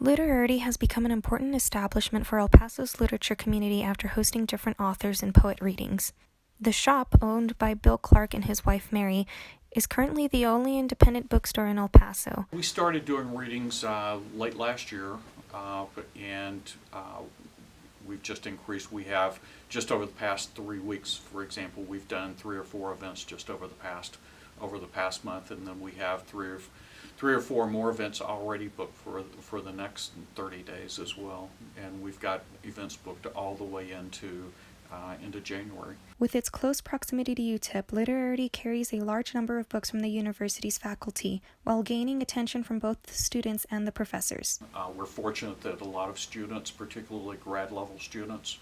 Literarity has become an important establishment for El Paso's literature community after hosting different authors and poet readings. The shop, owned by Bill Clark and his wife Mary, is currently the only independent bookstore in El Paso. We started doing readings late last year, and we've just increased. We have just over the past 3 weeks, for example, we've done 3 or 4 events just over the past month, and then we have three or four more events already booked for the next 30 days as well, and we've got events booked all the way into January. With its close proximity to UTEP, Literarity carries a large number of books from the university's faculty, while gaining attention from both the students and the professors. We're fortunate that a lot of students, particularly grad-level students,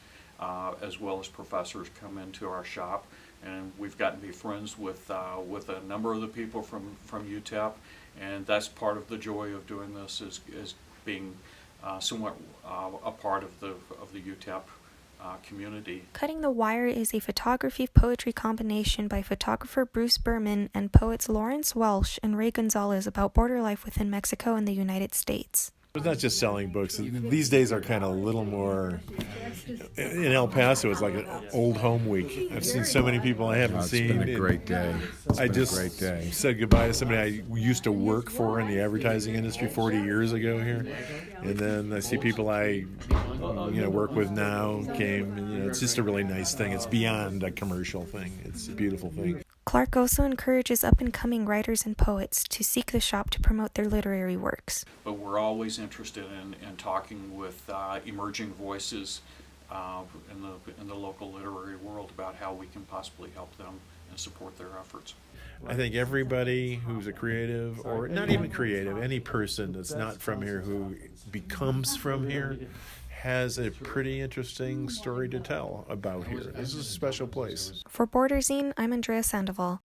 as well as professors, come into our shop, and we've gotten to be friends with a number of the people from UTEP, and that's part of the joy of doing this, is being somewhat a part of the UTEP community. Cutting the Wire is a photography-poetry combination by photographer Bruce Berman and poets Lawrence Welsh and Ray Gonzalez about border life within Mexico and the United States. It's not just selling books. These days are kind of a little more, in El Paso, it's like an old home week. I've seen so many people I haven't seen. It's been a great day. I just said goodbye to somebody I used to work for in the advertising industry 40 years ago here. And then I see people I work with now came, and it's just a really nice thing. It's beyond a commercial thing. It's a beautiful thing. Clark also encourages up-and-coming writers and poets to seek the shop to promote their literary works. But we're always interested in talking with emerging voices in the local literary world about how we can possibly help them and support their efforts. I think everybody who's a creative, or not even creative, any person that's not from here who becomes from here, has a pretty interesting story to tell about here. This is a special place. For Borderzine, I'm Andrea Sandoval.